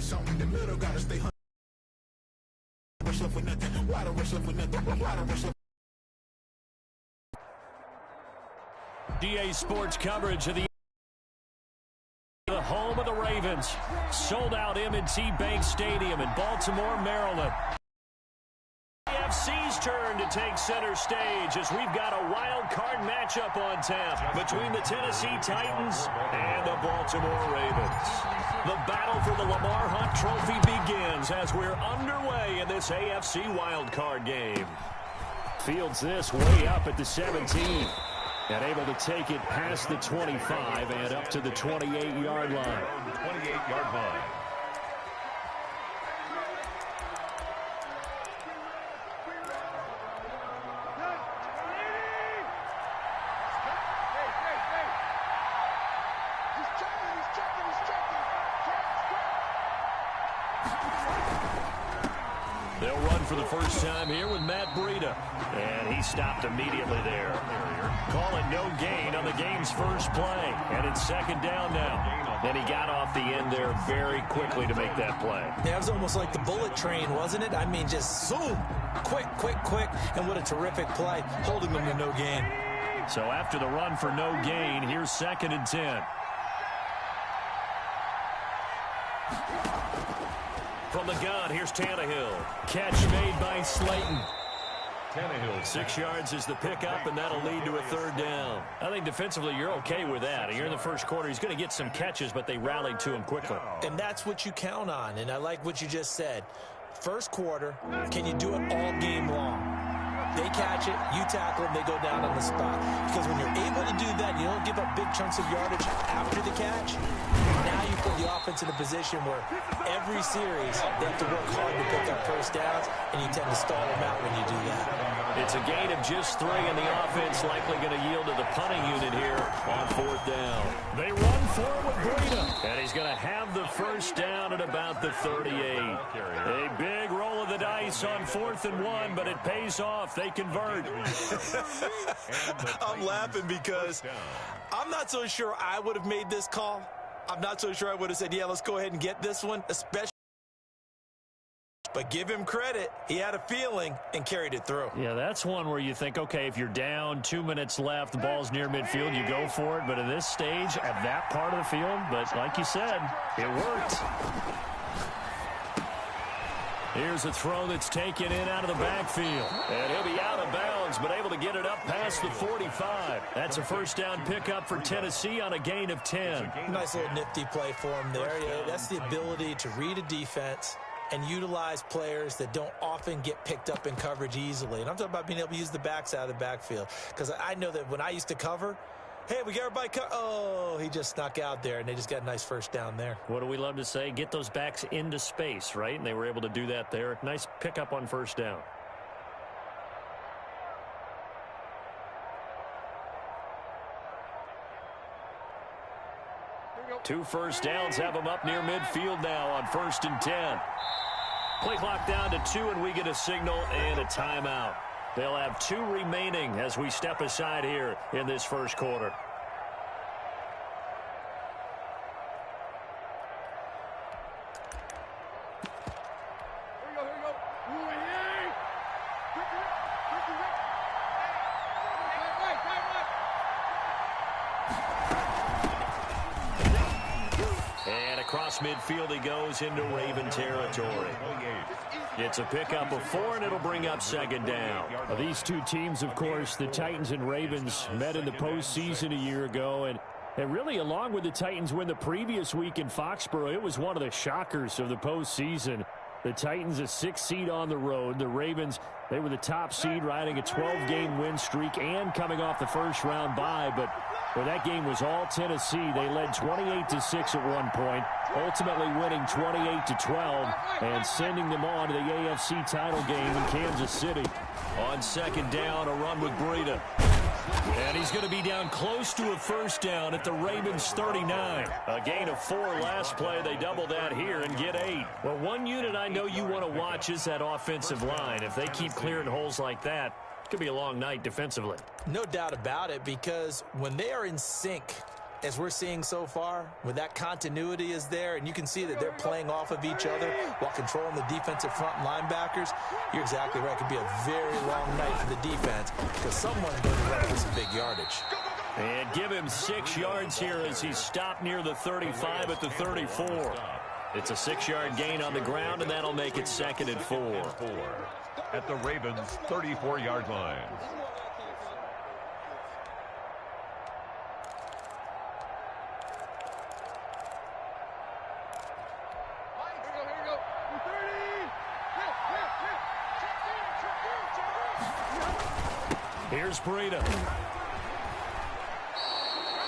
something in the middle, gotta stay rush left with nothing. Why the rush left with nothing? Why the rush left? DA Sports coverage of the home of the Ravens. Sold out M&T Bank Stadium in Baltimore, Maryland. AFC's turn to take center stage as we've got a wild card matchup on tap between the Tennessee Titans and the Baltimore Ravens. The battle for the Lamar Hunt Trophy begins as we're underway in this AFC wild card game. Fields this way up at the 17. And able to take it past the 25 and up to the 28-yard line. 28-yard line. They'll run for the first time here with Matt Breida. And he stopped immediately there. Call it no gain on the game's first play. And it's second down now. And he got off the end there very quickly to make that play. Yeah, it was almost like the bullet train, wasn't it? I mean, just zoom. Quick, quick, quick. And what a terrific play, holding them to no gain. So after the run for no gain, here's 2nd and 10. From the gun, here's Tannehill. Catch made by Slayton. Tannehill. 6 yards is the pickup, and that'll lead to a third down. I think defensively you're okay with that. You're in the first quarter. He's going to get some catches, but they rallied to him quickly. And that's what you count on, and I like what you just said. First quarter, can you do it all game long? They catch it, you tackle them, they go down on the spot. Because when you're able to do that, you don't give up big chunks of yardage after the catch. Now you put the offense in a position where every series they have to work hard to pick up first downs, and you tend to stall them out when you do that. It's a gain of just 3, and the offense likely going to yield to the punting unit here on 4th down. They run forward with Breida, and he's going to have the first down at about the 38. A big roll of the dice on 4th and 1, but it pays off. They convert. I'm laughing because I'm not so sure I would have made this call. I'm not so sure I would have said, yeah, let's go ahead and get this one, especially. But give him credit. He had a feeling and carried it through. Yeah, that's one where you think, okay, if you're down, 2 minutes left, the ball's near midfield, you go for it. But at this stage, at that part of the field, but like you said, it worked. Here's a throw that's taken in out of the backfield. And he'll be out of bounds, but able to get it up past the 45. That's a first down pickup for Tennessee on a gain of 10. Nice little nifty play for him there. Yeah, that's the ability to read a defense and utilize players that don't often get picked up in coverage easily. And I'm talking about being able to use the backs out of the backfield. Because I know that when I used to cover, hey, we got everybody oh, he just snuck out there, and they just got a nice first down there. What do we love to say? Get those backs into space, right? And they were able to do that there. Nice pickup on first down. Two first downs have them up near midfield now on 1st and 10. Play clock down to 2, and we get a signal and a timeout. They'll have 2 remaining as we step aside here in this first quarter. Across midfield he goes into Raven territory. It's a pickup of 4, and it'll bring up 2nd down. These two teams, of course, the Titans and Ravens, met in the postseason a year ago. And really, along with the Titans win the previous week in Foxborough, it was one of the shockers of the postseason. The Titans, a 6th seed on the road. The Ravens, they were the top seed, riding a 12-game win streak and coming off the first-round bye. But that game was all Tennessee. They led 28-6 at one point, ultimately winning 28-12 and sending them on to the AFC title game in Kansas City. On 2nd down, a run with Breida. And he's going to be down close to a first down at the Ravens 39. A gain of 4 last play. They double that here and get 8. Well, one unit I know you want to watch is that offensive line. If they keep clearing holes like that, it could be a long night defensively. No doubt about it, because when they are in sync as we're seeing so far, when that continuity is there and you can see that they're playing off of each other while controlling the defensive front and linebackers, you're exactly right. It could be a very long night for the defense because someone's going to run for some big yardage. And give him 6 yards here as he stopped near the 35 at the 34. It's a 6-yard gain on the ground, and that'll make it 2nd and 4. At the Ravens' 34-yard line. Here's Breida.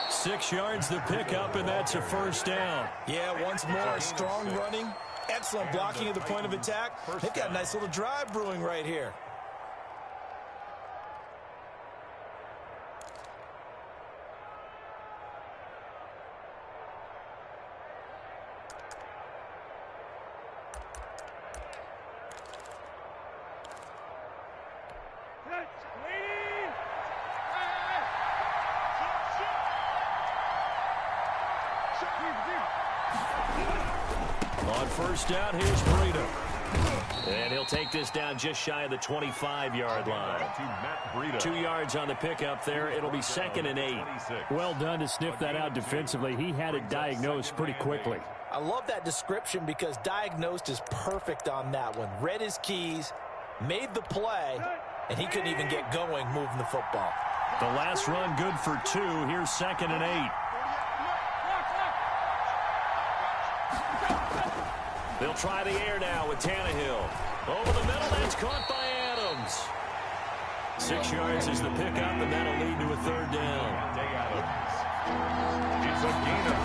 6 yards the pickup, and that's a first down. Yeah, once more, strong running, excellent blocking at the point of attack. They've got a nice little drive brewing right here. On first down, here's Breida. And he'll take this down just shy of the 25-yard line. 2 yards on the pickup there. It'll be 2nd and 8. Well done to sniff that out defensively. He had it diagnosed pretty quickly. I love that description because diagnosed is perfect on that one. Read his keys, made the play, and he couldn't even get going moving the football. The last run good for 2. Here's 2nd and 8. They'll try the air now with Tannehill. Over the middle, that's caught by Adams. 6 yards is the pickup, and that'll lead to a 3rd down. It's a gain of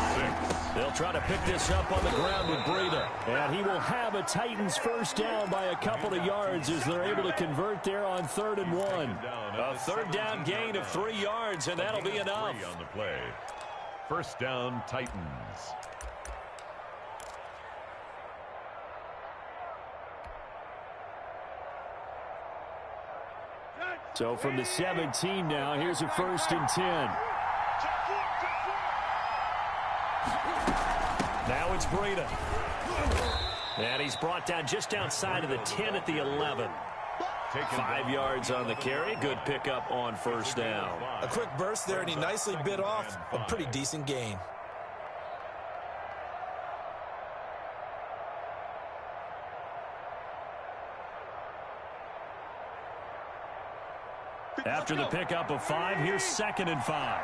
6. They'll try to pick this up on the ground with Breida. And he will have a Titans first down by a couple of yards as they're able to convert there on 3rd and 1. A 3rd down gain of 3 yards, and that'll be enough. On the play. First down, Titans. So from the 17 now, here's a 1st and 10. Now it's Breida. And he's brought down just outside of the 10 at the 11. 5 yards on the carry. Good pickup on first down. A quick burst there, and he nicely bit off a pretty decent gain. After the pickup of 5, here's 2nd and 5.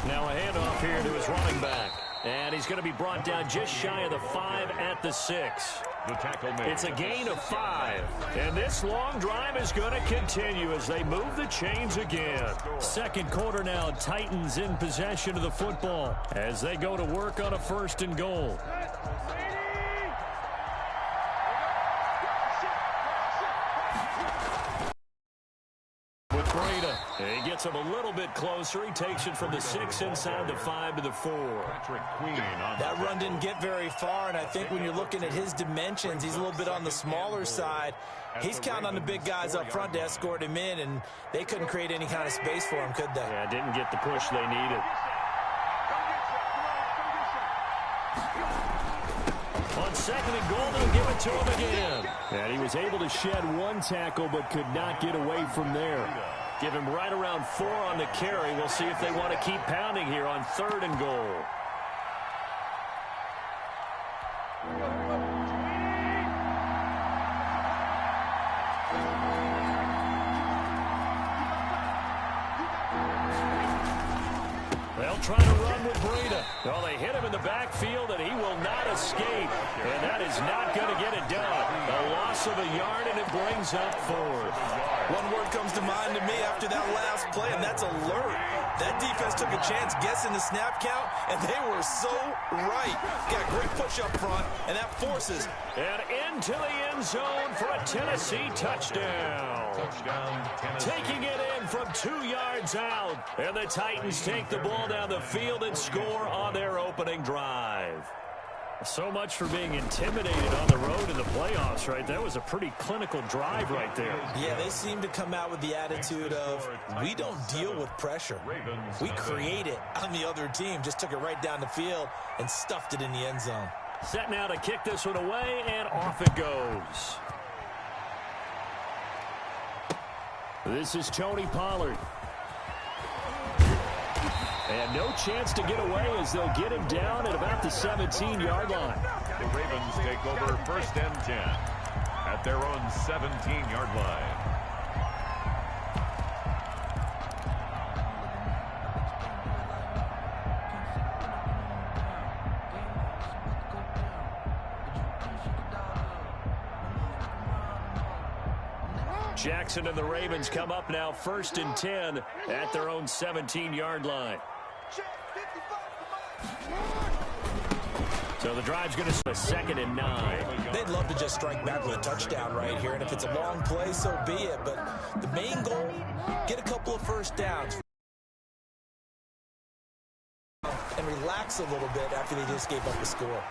Now a handoff here to his running back. And he's going to be brought down just shy of the 5 at the 6. The tackle made. It's a gain of 5. And this long drive is going to continue as they move the chains again. 2nd quarter now, Titans in possession of the football as they go to work on a 1st and goal. With Breida. He gets him a little bit closer. He takes it from the 6 inside the 5 to the 4. That run didn't get very far, and I think when you're looking at his dimensions, he's a little bit on the smaller side. He's counting on the big guys up front to escort him in, and they couldn't create any kind of space for him, could they? Yeah, didn't get the push they needed. On 2nd and goal, they'll give it to him again. And he was able to shed 1 tackle but could not get away from there. Give him right around 4 on the carry. We'll see if they want to keep pounding here on 3rd and goal. They'll try to run with Breida. Well, they hit him in the backfield, and he will not escape. And that is not going to get it done. A loss of a yard, and it brings up 4th. One word comes to mind to me after that last play, and that's alert. That defense took a chance guessing the snap count, and they were so right. Got a great push up front, and that forces. And into the end zone for a Tennessee touchdown. Taking it in from 2 yards out. And the Titans take the ball down the field and score on their opening drive. So much for being intimidated on the road in the playoffs, right? That was a pretty clinical drive right there. Yeah, they seem to come out with the attitude of, we don't deal with pressure. We create it on the other team. Just took it right down the field and stuffed it in the end zone. Set now to kick this one away, and off it goes. This is Tony Pollard. And no chance to get away as they'll get him down at about the 17-yard line. The Ravens take over 1st and 10 at their own 17-yard line. Jackson and the Ravens come up now 1st and 10 at their own 17-yard line. So the drive's going to start 2nd and 9. They'd love to just strike back with a touchdown right here, and if it's a long play, so be it. But the main goal, get a couple of first downs and relax a little bit after they just gave up the score.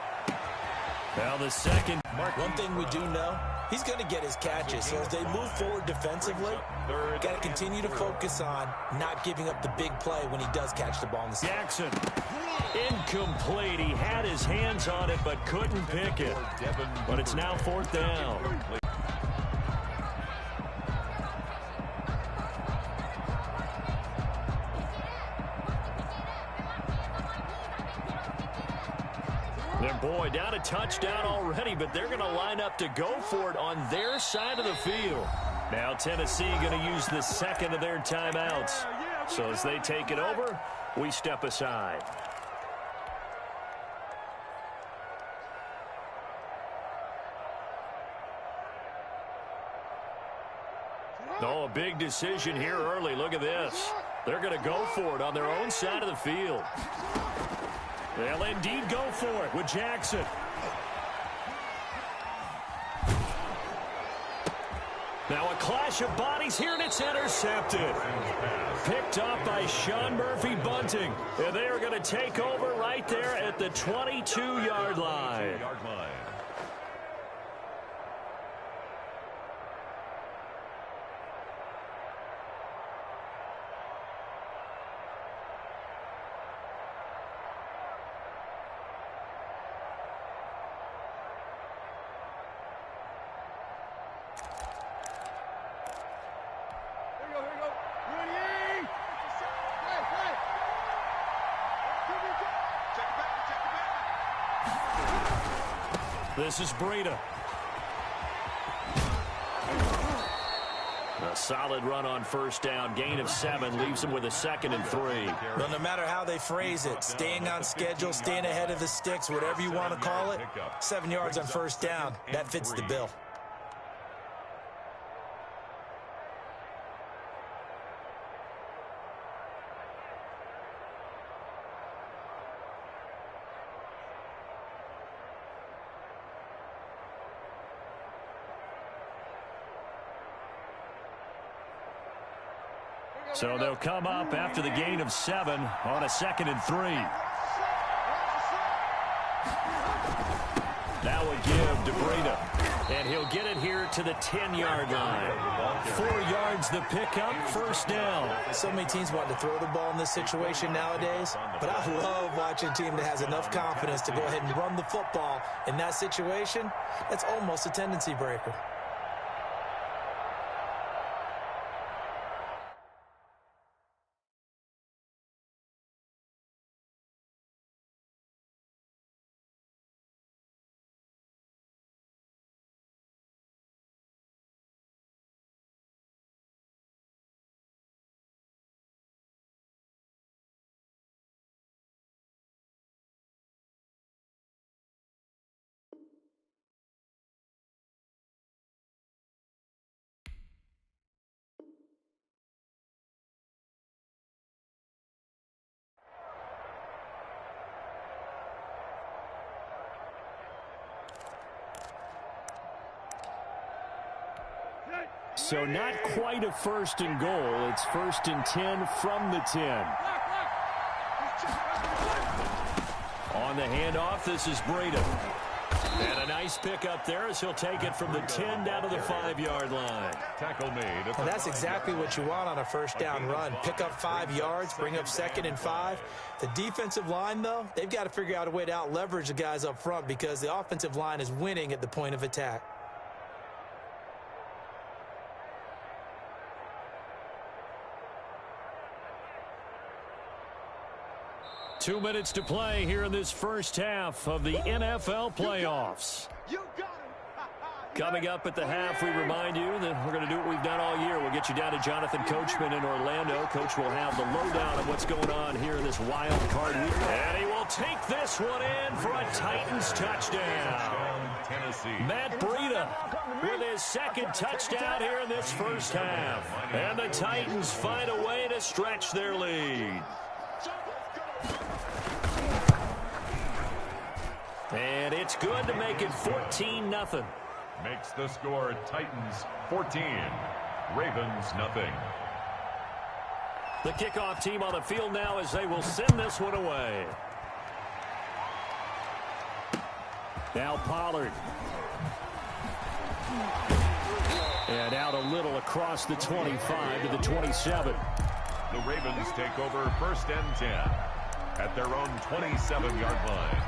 Now the second. One thing we do know, he's going to get his catches. So as they move forward defensively, got to continue to focus on not giving up the big play when he does catch the ball in the second. Jackson, incomplete. He had his hands on it but couldn't pick it. But it's now 4th down. And boy, down a touchdown already, but they're going to line up to go for it on their side of the field. Now Tennessee going to use the second of their timeouts. So as they take it over, we step aside. Oh, a big decision here early. Look at this. They're going to go for it on their own side of the field. They'll indeed go for it with Jackson. Now a clash of bodies here, and it's intercepted. Picked off by Sean Murphy Bunting. And they are going to take over right there at the 22-yard line. This is Breida. A solid run on 1st down. Gain of 7 leaves them with a 2nd and 3. Well, no matter how they phrase it, staying on schedule, staying ahead of the sticks, whatever you want to call it, 7 yards on 1st down, that fits the bill. So they'll come up after the gain of 7 on a 2nd and 3. Now a give to Breida. And he'll get it here to the 10-yard line. 4 yards the pickup, 1st down. So many teams want to throw the ball in this situation nowadays, but I love watching a team that has enough confidence to go ahead and run the football. In that situation, that's almost a tendency breaker. So not quite a 1st and goal. It's 1st and 10 from the 10. On On the handoff, this is Breida. And a nice pickup there as he'll take it from the 10 down to the 5-yard line. Tackle made. And that's exactly what you want on a first down run. Pick up 5 yards, bring up 2nd and 5. The defensive line, though, they've got to figure out a way to out-leverage the guys up front because the offensive line is winning at the point of attack. Two minutes to play here in this first half of the NFL playoffs. Coming up at the half, we remind you that we're going to do what we've done all year. We'll get you down to Jonathan Coachman in Orlando. Coach will have the lowdown of what's going on here in this wild card week. And he will take this one in for a Titans touchdown. Matt Breida with his 2nd touchdown here in this first half. And the Titans find a way to stretch their lead. And it's good to make it 14-0. Makes the score Titans 14, Ravens nothing. The kickoff team on the field now as they will send this one away. Now Pollard. And out a little across the 25 to the 27. The Ravens take over 1st and 10 at their own 27-yard line.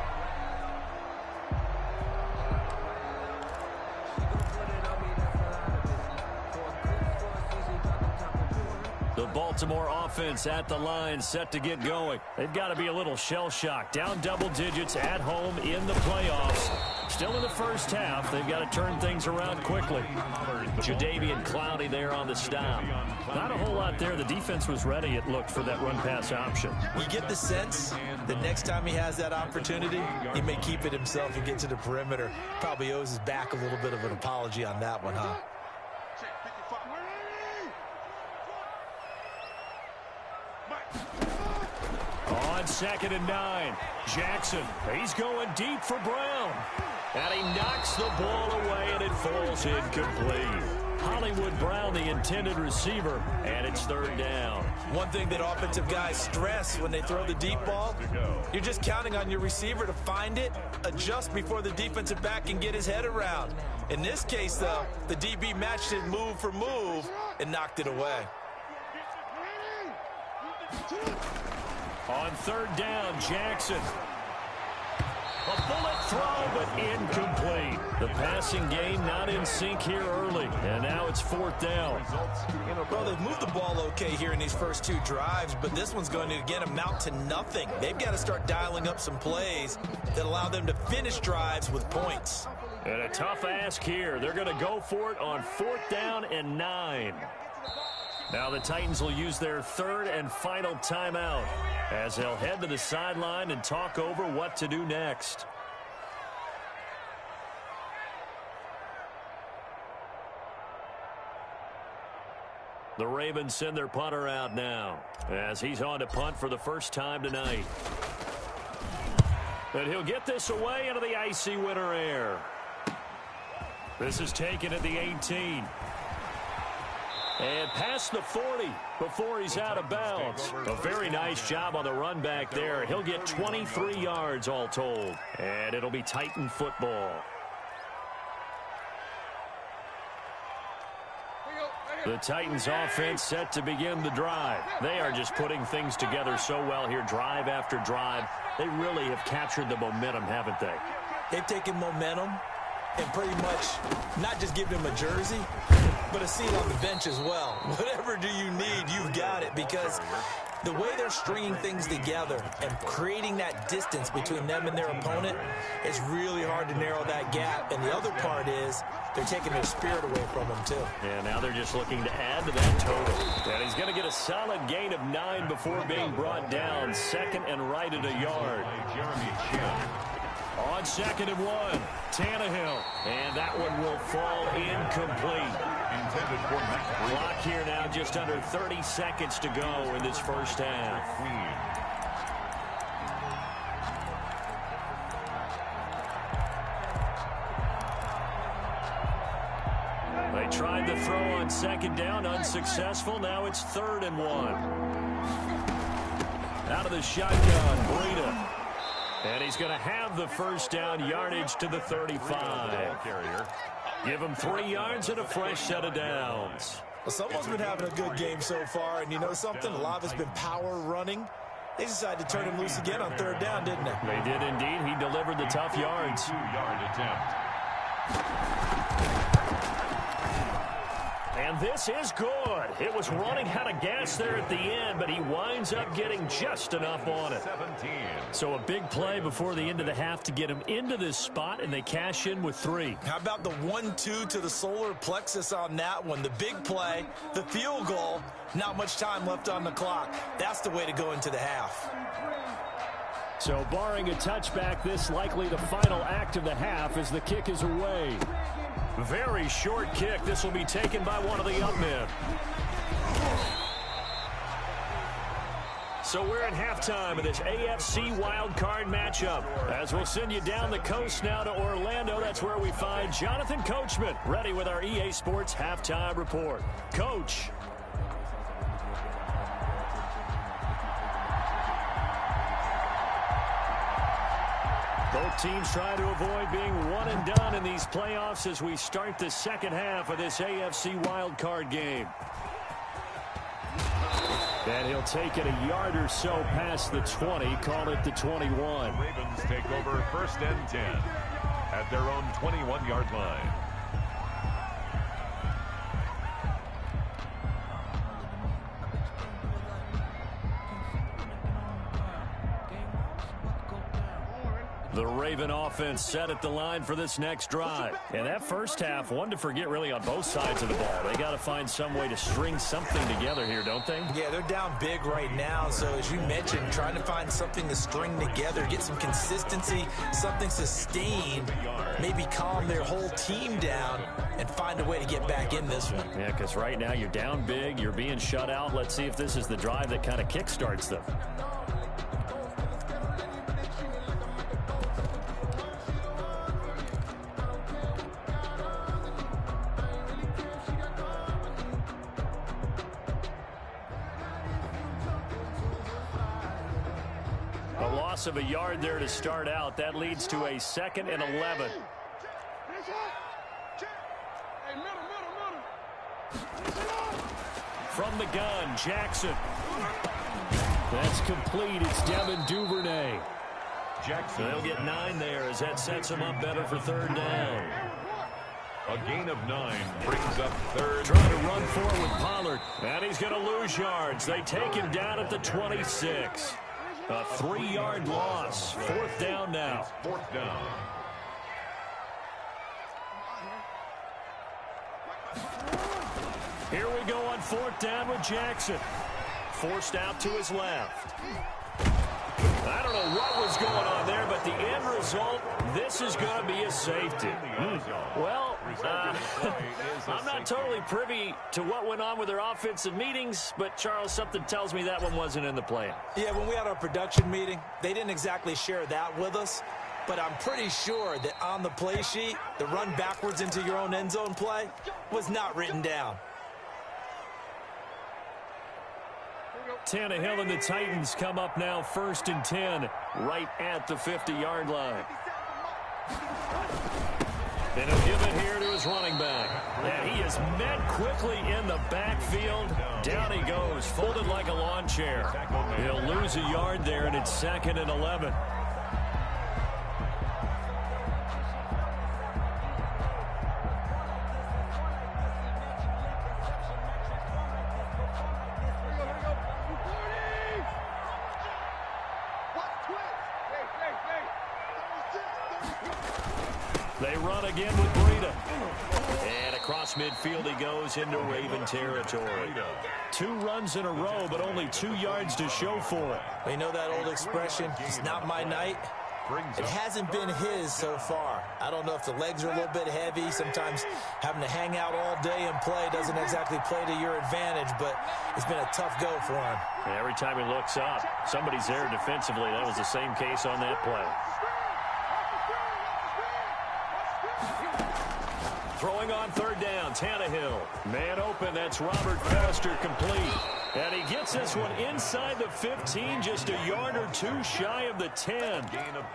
The Baltimore offense at the line, set to get going. They've got to be a little shell-shocked. Down double digits at home in the playoffs. Still in the first half. They've got to turn things around quickly. Jadeveon Clowney there on the stop. Not a whole lot there. The defense was ready, it looked, for that run-pass option. You get the sense that next time he has that opportunity, he may keep it himself and get to the perimeter. Probably owes his back a little bit of an apology on that one, huh? On 2nd and 9, Jackson, he's going deep for Brown. And he knocks the ball away, and it falls incomplete. Hollywood Brown, the intended receiver, and it's 3rd down. One thing that offensive guys stress when they throw the deep ball, you're just counting on your receiver to find it, adjust before the defensive back can get his head around. In this case, though, the DB matched it move for move and knocked it away. On 3rd down, Jackson. A bullet throw, but incomplete. The passing game not in sync here early, and now it's 4th down. Well, they've moved the ball okay here in these first 2 drives, but this one's going to, again, amount to nothing. They've got to start dialing up some plays that allow them to finish drives with points. And a tough ask here. They're going to go for it on 4th down and 9. Now the Titans will use their 3rd and final timeout as they'll head to the sideline and talk over what to do next. The Ravens send their punter out now as he's on to punt for the first time tonight. And he'll get this away into the icy winter air. This is taken at the 18. And past the 40 before he's out of bounds. A very nice job on the run back there. He'll get 23 yards all told. And it'll be Titan football. The Titans offense set to begin the drive. They are just putting things together so well here, drive after drive. They really have captured the momentum, haven't they? They've taken momentum and pretty much not just given him a jersey, but a seat on the bench as well. Whatever do you need, you've got it, because the way they're stringing things together and creating that distance between them and their opponent, it's really hard to narrow that gap. And the other part is they're taking their spirit away from them, too. And now they're just looking to add to that total. And he's going to get a solid gain of 9 before being brought down. 2nd and right at a yard. On 2nd and 1, Tannehill. And that one will fall incomplete. Intended for Matt. Clock here now, just under 30 seconds to go in this first half. They tried the throw on 2nd down, unsuccessful. Now it's 3rd and 1. Out of the shotgun, Breida. And he's going to have the first down, yardage to the 35. Give him 3 yards and a fresh set of downs. Well, someone's been having a good game so far, and you know something? A lot of it's been power running. They decided to turn him loose again on 3rd down, didn't they? They did indeed. He delivered the tough yards. 2-yard attempt. And this is good. It was running out of gas there at the end, but he winds up getting just enough on it. 17. So a big play before the end of the half to get him into this spot, and they cash in with 3. How about the 1-2 to the solar plexus on that one? The big play, the field goal, not much time left on the clock. That's the way to go into the half. So barring a touchback, this likely the final act of the half as the kick is away. Very short kick. This will be taken by one of the up men. So we're at halftime of this AFC wildcard matchup. As we'll send you down the coast now to Orlando, that's where we find Jonathan Coachman, ready with our EA Sports halftime report. Coach. Both teams try to avoid being one and done in these playoffs as we start the second half of this AFC wildcard game. And he'll take it a yard or so past the 20, call it the 21. Ravens take over 1st and 10 at their own 21-yard line. The Raven offense set at the line for this next drive. And that first half, one to forget really on both sides of the ball. They got to find some way to string something together here, don't they? Yeah, they're down big right now. So as you mentioned, trying to find something to string together, get some consistency, something sustained, maybe calm their whole team down and find a way to get back in this one. Yeah, because right now you're down big, you're being shut out. Let's see if this is the drive that kind of kickstarts them. Of a yard there to start out. That leads to a 2nd and 11. From the gun, Jackson. That's complete. It's Devin Duvernay. Jackson. They'll get 9 there as that sets him up better for 3rd down. A gain of 9 brings up 3rd. Trying to run forward with Pollard. And he's going to lose yards. They take him down at the 26. A 3-yard loss. 4th down now. 4th down. Here we go on 4th down with Jackson. Forced out to his left. I don't know what was going on there, but the end result, this is going to be a safety. Well, I'm not totally privy to what went on with their offensive meetings, but, Charles, something tells me that one wasn't in the plan. Yeah, when we had our production meeting, they didn't exactly share that with us, but I'm pretty sure that on the play sheet, the run backwards into your own end zone play was not written down. Tannehill and the Titans come up now 1st and 10, right at the 50-yard line. And he'll give it here to his running back. And he is met quickly in the backfield. Down he goes, folded like a lawn chair. He'll lose a yard there, and it's 2nd and 11. They run again with Breida. And across midfield he goes into Raven territory. 2 runs in a row, but only 2 yards to show for it. We know that old expression, it's not my night. It hasn't been his so far. I don't know if the legs are a little bit heavy. Sometimes having to hang out all day and play doesn't exactly play to your advantage, but it's been a tough go for him. And every time he looks up, somebody's there defensively. That was the same case on that play. Throwing on 3rd down, Tannehill. Man open, that's Robert Foster complete. And he gets this one inside the 15, just a yard or two shy of the 10.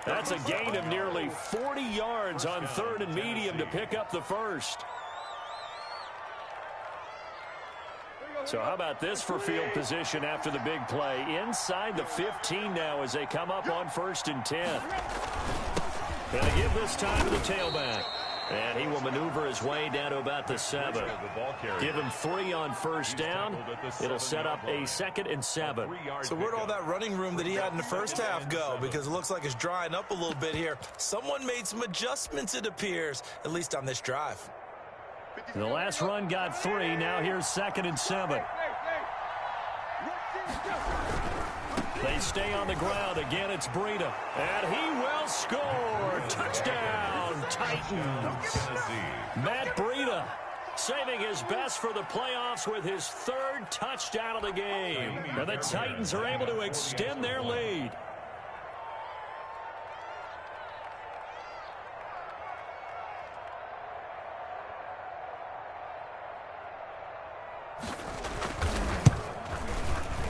That's a gain of nearly 40 yards on 3rd and medium to pick up the first. So how about this for field position after the big play? Inside the 15 now as they come up on 1st and 10. Going to give this time to the tailback. And he will maneuver his way down to about the 7. Give him 3 on 1st down. It'll set up a 2nd and 7. So where'd all that running room that he had in the first half go? Because it looks like it's drying up a little bit here. Someone made some adjustments, it appears, at least on this drive. The last run got 3. Now here's 2nd and 7. They stay on the ground. Again, it's Breida. And he will score. Touchdown, Titans. Matt Breida saving his best for the playoffs with his 3rd touchdown of the game. And the Titans are able to extend their lead.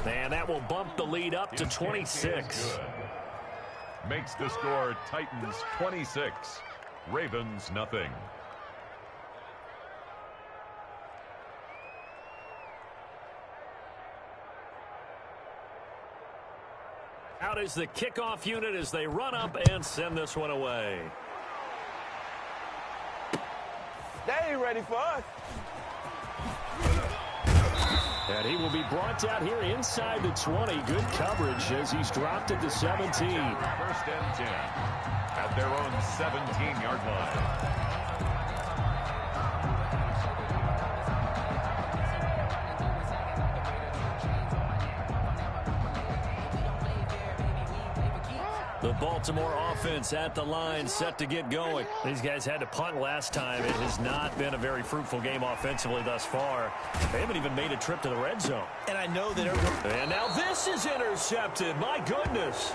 And that will bump the lead up to 26. Makes the score Titans 26, Ravens nothing. Out is the kickoff unit as they run up and send this one away. They ain't ready for us. And he will be brought down here inside the 20. Good coverage as he's dropped at the 17. 1st and 10 at their own 17-yard line. The Baltimore offense at the line, set to get going. These guys had to punt last time. It has not been a very fruitful game offensively thus far. They haven't even made a trip to the red zone. And I know that And now this is intercepted. My goodness.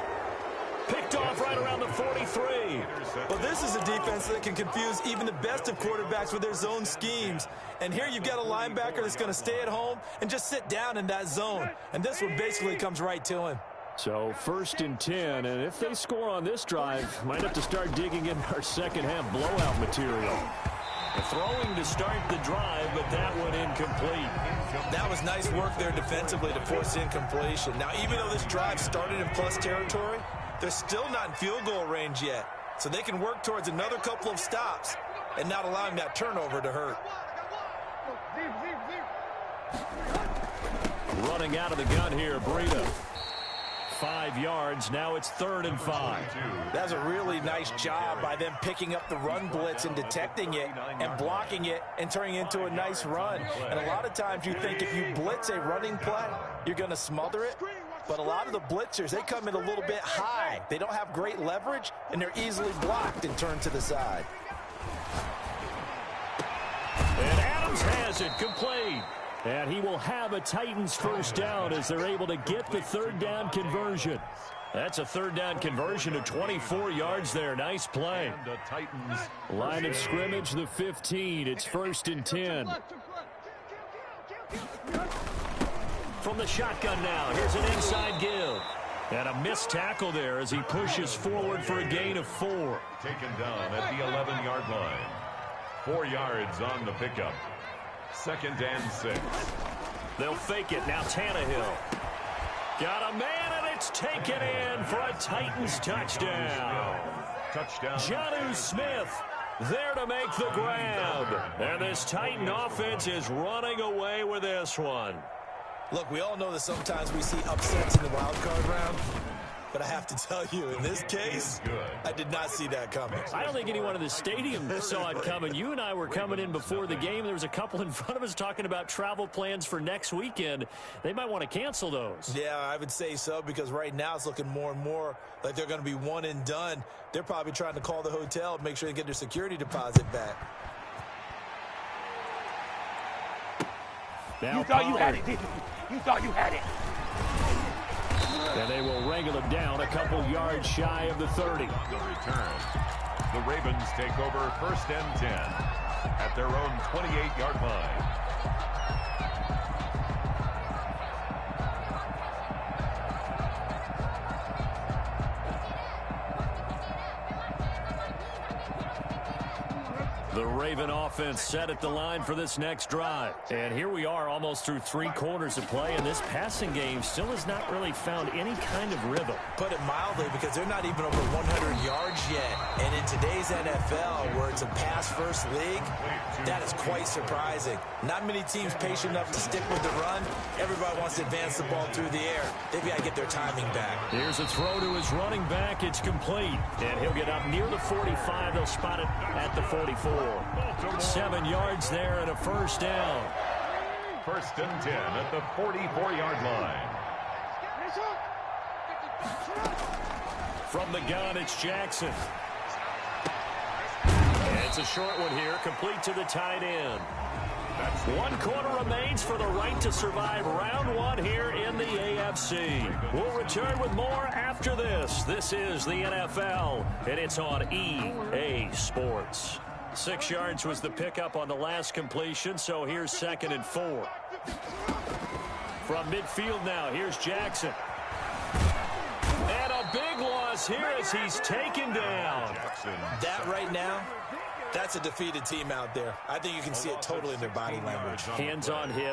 Picked off right around the 43. Well, this is a defense that can confuse even the best of quarterbacks with their zone schemes. And here you've got a linebacker that's going to stay at home and just sit down in that zone. And this one basically comes right to him. So 1st and 10, and if they score on this drive, might have to start digging in our second half blowout material. Throwing to start the drive, but that one incomplete. That was nice work there defensively to force incompletion. Now, even though this drive started in plus territory, they're still not in field goal range yet. So they can work towards another couple of stops and not allowing that turnover to hurt. Running out of the gun here, Breida. 5 yards. Now it's 3rd and 5. That's a really nice job by them picking up the run blitz and detecting it and blocking it and turning it into a nice run. And a lot of times you think if you blitz a running play, you're going to smother it. But a lot of the blitzers, they come in a little bit high. They don't have great leverage, and they're easily blocked and turned to the side. And Adams has it complete. And he will have a Titans 1st down as they're able to get the 3rd down conversion. That's a 3rd down conversion of 24 yards there. Nice play. And the Titans Line of scrimmage, the 15. It's 1st and 10. From the shotgun now, here's an inside give. And a missed tackle there as he pushes forward for a gain of 4. taken down at the 11-yard line. 4 yards on the pickup. 2nd and 6. They'll fake it. Now Tannehill. Got a man, and it's taken in for a Titans touchdown. Touchdown. Jonnu Smith there to make the grab. And this Titan offense is running away with this one. Look, we all know that sometimes we see upsets in the wild card round. But I have to tell you, in this case, I did not see that coming. I don't think anyone in the stadium saw it coming. You and I were coming in before the game. There was a couple in front of us talking about travel plans for next weekend. They might want to cancel those. Yeah, I would say so, because right now it's looking more and more like they're going to be one and done. They're probably trying to call the hotel and make sure they get their security deposit back. Now You thought you had it, didn't you? You thought you had it. And they will wrangle him down a couple yards shy of the 30. The return. The Ravens take over 1st and 10 at their own 28-yard line. The Raven offense set at the line for this next drive. And here we are almost through 3 quarters of play, and this passing game still has not really found any kind of rhythm. Put it mildly, because they're not even over 100 yards yet. And in today's NFL, where it's a pass-first league, that is quite surprising. Not many teams patient enough to stick with the run. Everybody wants to advance the ball through the air. They've got to get their timing back. Here's a throw to his running back. It's complete. And he'll get up near the 45. They'll spot it at the 44. 7 yards there and a first down. 1st and 10 at the 44-yard line. From the gun, it's Jackson. It's a short one here, complete to the tight end. 1 quarter remains for the right to survive round 1 here in the AFC. We'll return with more after this. This is the NFL, and it's on EA Sports. 6 yards was the pickup on the last completion, so here's 2nd and 4. From midfield now, here's Jackson. And a big loss here as he's taken down. That right now, that's a defeated team out there. I think you can see it totally in their body language. Hands on hip.